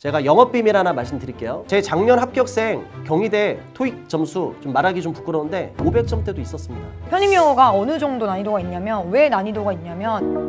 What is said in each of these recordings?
제가 영업 비밀 하나 말씀드릴게요. 제 작년 합격생 경희대 토익 점수 좀 말하기 좀 부끄러운데 500점대도 있었습니다. 편입 영어가 어느 정도 난이도가 있냐면, 왜 난이도가 있냐면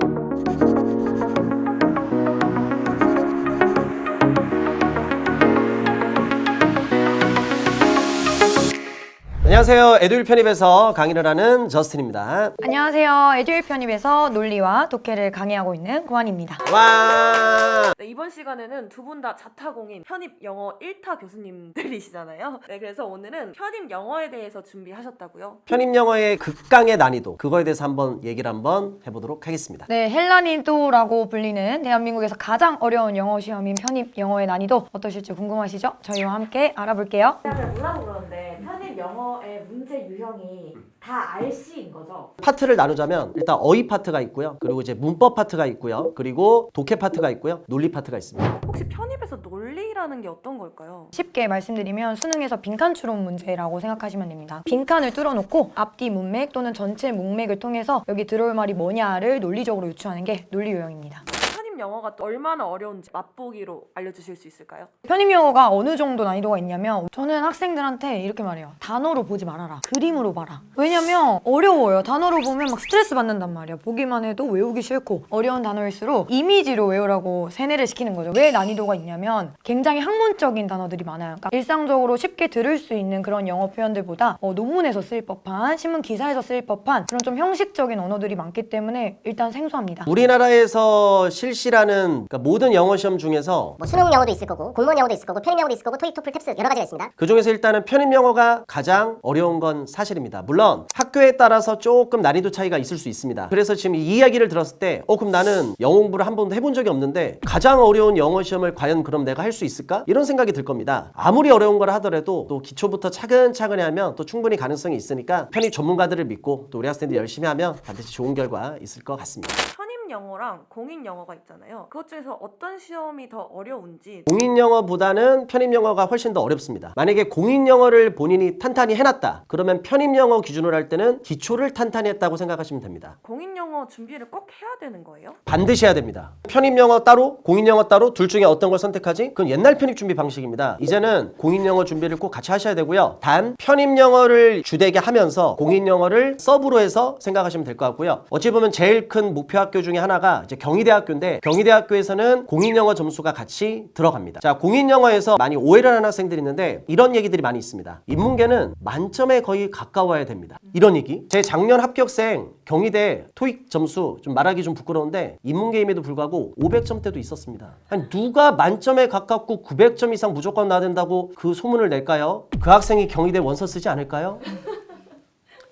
안녕하세요. 에듀윌 편입에서 강의를 하는 저스틴입니다. 안녕하세요. 에듀윌 편입에서 논리와 독해를 강의하고 있는 고한입니다. 와! 네, 이번 시간에는 두 분 다 자타공인 편입 영어 1타 교수님들이시잖아요. 네, 그래서 오늘은 편입 영어에 대해서 준비하셨다고요? 편입 영어의 극강의 난이도, 그거에 대해서 한번 얘기를 한번 해보도록 하겠습니다. 네, 헬라니도라고 불리는 대한민국에서 가장 어려운 영어 시험인 편입 영어의 난이도 어떠실지 궁금하시죠? 저희와 함께 알아볼게요. 제가 잘 몰라서 그러는데 편입 영어의 문제 유형이 다 RC인 거죠? 파트를 나누자면 일단 어휘 파트가 있고요. 그리고 이제 문법 파트가 있고요. 그리고 독해 파트가 있고요. 논리 파트가 있습니다. 혹시 편입에서 논리라는 게 어떤 걸까요? 쉽게 말씀드리면 수능에서 빈칸 추론 문제라고 생각하시면 됩니다. 빈칸을 뚫어놓고 앞뒤 문맥 또는 전체 문맥을 통해서 여기 들어올 말이 뭐냐를 논리적으로 유추하는 게 논리 유형입니다. 편입 영어가 또 얼마나 어려운지 맛보기로 알려주실 수 있을까요? 편입 영어가 어느 정도 난이도가 있냐면, 저는 학생들한테 이렇게 말해요. 단어로 보지 말아라. 그림으로 봐라. 왜냐면 어려워요. 단어로 보면 막 스트레스 받는단 말이야. 보기만 해도 외우기 싫고, 어려운 단어일수록 이미지로 외우라고 세뇌를 시키는 거죠. 왜 난이도가 있냐면 굉장히 학문적인 단어들이 많아요. 그러니까 일상적으로 쉽게 들을 수 있는 그런 영어 표현들보다 논문에서 쓰일 법한, 신문 기사에서 쓰일 법한 그런 좀 형식적인 언어들이 많기 때문에 일단 생소합니다. 우리나라에서 실시라는 그러니까 모든 영어 시험 중에서 뭐 수능 영어도 있을 거고, 공무원 영어도 있을 거고, 편입 영어도 있을 거고, 토익, 토플, 탭스 여러 가지가 있습니다. 그 중에서 일단은 편입 영어가 가장 어려운 건 사실입니다. 물론 학교에 따라서 조금 난이도 차이가 있을 수 있습니다. 그래서 지금 이 이야기를 들었을 때 그럼 나는 영어 공부를 한 번도 해본 적이 없는데 가장 어려운 영어 시험을 과연 그럼 내가 할 수 있을까? 이런 생각이 들 겁니다. 아무리 어려운 걸 하더라도 또 기초부터 차근차근히 하면 또 충분히 가능성이 있으니까 편입 전문가들을 믿고 또 우리 학생들이 열심히 하면 반드시 좋은 결과 있을 것 같습니다. 편입 영어랑 공인 영어가 있잖아요. 그것 중에서 어떤 시험이 더 어려운지. 공인 영어보다는 편입 영어가 훨씬 더 어렵습니다. 만약에 공인 영어를 본인이 탄탄히 해놨다. 그러면 편입 영어 기준으로 할 때는 기초를 탄탄히 했다고 생각하시면 됩니다. 공인 영어 준비를 꼭 해야 되는 거예요? 반드시 해야 됩니다. 편입 영어 따로, 공인 영어 따로 둘 중에 어떤 걸 선택하지? 그건 옛날 편입 준비 방식입니다. 이제는 공인 영어 준비를 꼭 같이 하셔야 되고요. 단 편입 영어를 주되게 하면서 공인 영어를 서브로 해서 생각하시면 될 것 같고요. 어찌 보면 제일 큰 목표 학교 중에 하나가 이제 경희대학교인데, 경희대학교에서는 공인 영어 점수가 같이 들어갑니다. 자, 공인 영어에서 많이 오해를 하는 학생들이 있는데 이런 얘기들이 많이 있습니다. 인문계는 만점에 거의 가까워야 됩니다. 이런 얘기. 제 작년 합격생 경희대 토익 점수 좀 말하기 좀 부끄러운데 인문계임에도 불구하고 500점대도 있었습니다. 아니 누가 만점에 가깝고 900점 이상 무조건 나야 된다고 그 소문을 낼까요? 그 학생이 경희대 원서 쓰지 않을까요?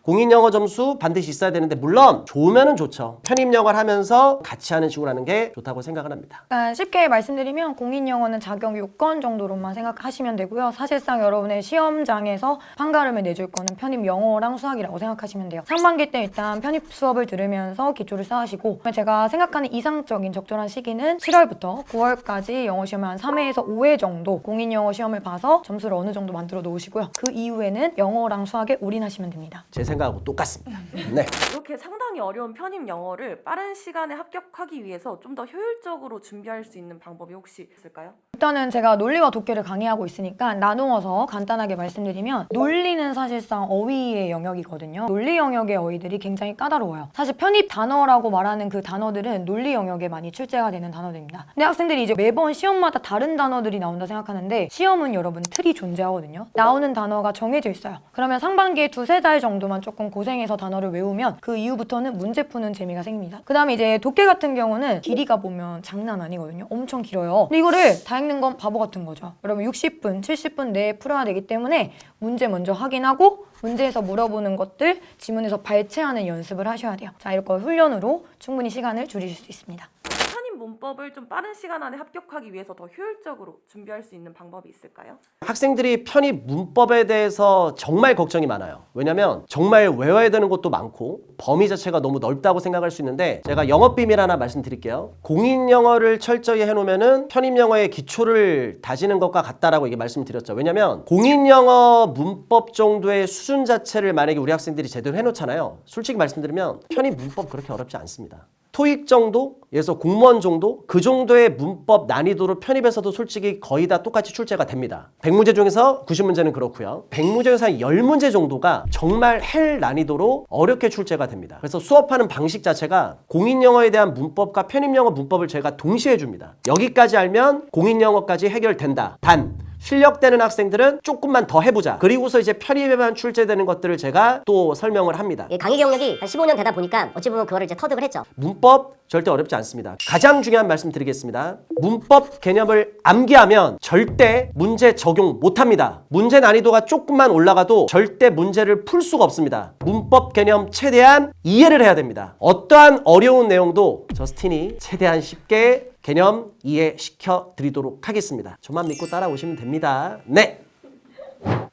공인 영어 점수 반드시 있어야 되는데, 물론 좋으면은 좋죠. 편입 영어를 하면서 같이 하는 식으로 하는 게 좋다고 생각을 합니다. 그러니까 쉽게 말씀드리면 공인 영어는 자격 요건 정도로만 생각하시면 되고요. 사실상 여러분의 시험장에서 판가름을 내줄 거는 편입 영어랑 수학이라고 생각하시면 돼요. 상반기 때 일단 편입 수업을 들으면서 기초를 쌓으시고, 제가 생각하는 이상적인 적절한 시기는 7월부터 9월까지 영어 시험을 한 3회에서 5회 정도 공인 영어 시험을 봐서 점수를 어느 정도 만들어 놓으시고요. 그 이후에는 영어랑 수학에 올인하시면 됩니다. 제 생각하고 똑같습니다. 네. 이렇게 상당히 어려운 편입 영어를 빠른 시간에 합격하기 위해서 좀 더 효율적으로 준비할 수 있는 방법이 혹시 있을까요? 일단은 제가 논리와 독해를 강의하고 있으니까 나누어서 간단하게 말씀드리면, 논리는 사실상 어휘의 영역이거든요. 논리 영역의 어휘들이 굉장히 까다로워요. 사실 편입 단어라고 말하는 그 단어들은 논리 영역에 많이 출제가 되는 단어들입니다. 근데 학생들이 이제 매번 시험마다 다른 단어들이 나온다 생각하는데, 시험은 여러분 틀이 존재하거든요. 나오는 단어가 정해져 있어요. 그러면 상반기에 2-3달 정도만 조금 고생해서 단어를 외우면 그 이후부터는 문제 푸는 재미가 생깁니다. 그 다음에 이제 독해 같은 경우는 길이가 보면 장난 아니거든요. 엄청 길어요. 근데 이거를 다 읽는 건 바보 같은 거죠. 여러분 60분, 70분 내에 풀어야 되기 때문에 문제 먼저 확인하고 문제에서 물어보는 것들 지문에서 발췌하는 연습을 하셔야 돼요. 자, 이렇게 훈련으로 충분히 시간을 줄이실 수 있습니다. 편입 문법을 좀 빠른 시간 안에 합격하기 위해서 더 효율적으로 준비할 수 있는 방법이 있을까요? 학생들이 편입 문법에 대해서 정말 걱정이 많아요. 왜냐면 정말 외워야 되는 것도 많고 범위 자체가 너무 넓다고 생각할 수 있는데, 제가 영업 비밀 하나 말씀드릴게요. 공인 영어를 철저히 해놓으면은 편입 영어의 기초를 다지는 것과 같다라고 이게 말씀드렸죠. 왜냐면 공인 영어 문법 정도의 수준 자체를 만약에 우리 학생들이 제대로 해놓잖아요. 솔직히 말씀드리면 편입 문법 그렇게 어렵지 않습니다. 토익 정도에서 공무원 정도 그 정도의 문법 난이도로 편입에서도 솔직히 거의 다 똑같이 출제가 됩니다. 100문제 중에서 90문제는 그렇고요. 100문제 중에서 한 10문제 정도가 정말 헬 난이도로 어렵게 출제가 됩니다. 그래서 수업하는 방식 자체가 공인영어에 대한 문법과 편입영어 문법을 제가 동시에 해줍니다. 여기까지 알면 공인영어까지 해결된다. 단 실력되는 학생들은 조금만 더 해보자. 그리고서 이제 편입에만 출제되는 것들을 제가 또 설명을 합니다. 강의 경력이 한 15년 되다 보니까 어찌 보면 그거를 이제 터득을 했죠. 문법 절대 어렵지 않습니다. 가장 중요한 말씀 드리겠습니다. 문법 개념을 암기하면 절대 문제 적용 못합니다. 문제 난이도가 조금만 올라가도 절대 문제를 풀 수가 없습니다. 문법 개념 최대한 이해를 해야 됩니다. 어떠한 어려운 내용도 저스틴이 최대한 쉽게 개념 이해시켜 드리도록 하겠습니다. 저만 믿고 따라오시면 됩니다. 네!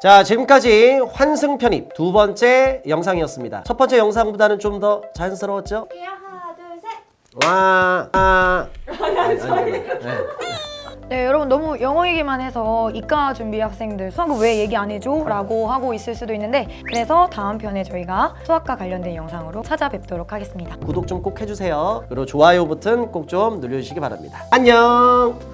자, 지금까지 환승 편입 두 번째 영상이었습니다. 첫 번째 영상보다는 좀 더 자연스러웠죠? 하나, 둘, 셋. 와, 네, 여러분 너무 영어 얘기만 해서 이과 준비 학생들 수학을 왜 얘기 안 해줘? 라고 하고 있을 수도 있는데 그래서 다음 편에 저희가 수학과 관련된 영상으로 찾아뵙도록 하겠습니다. 구독 좀 꼭 해주세요. 그리고 좋아요 버튼 꼭 좀 눌러주시기 바랍니다. 안녕!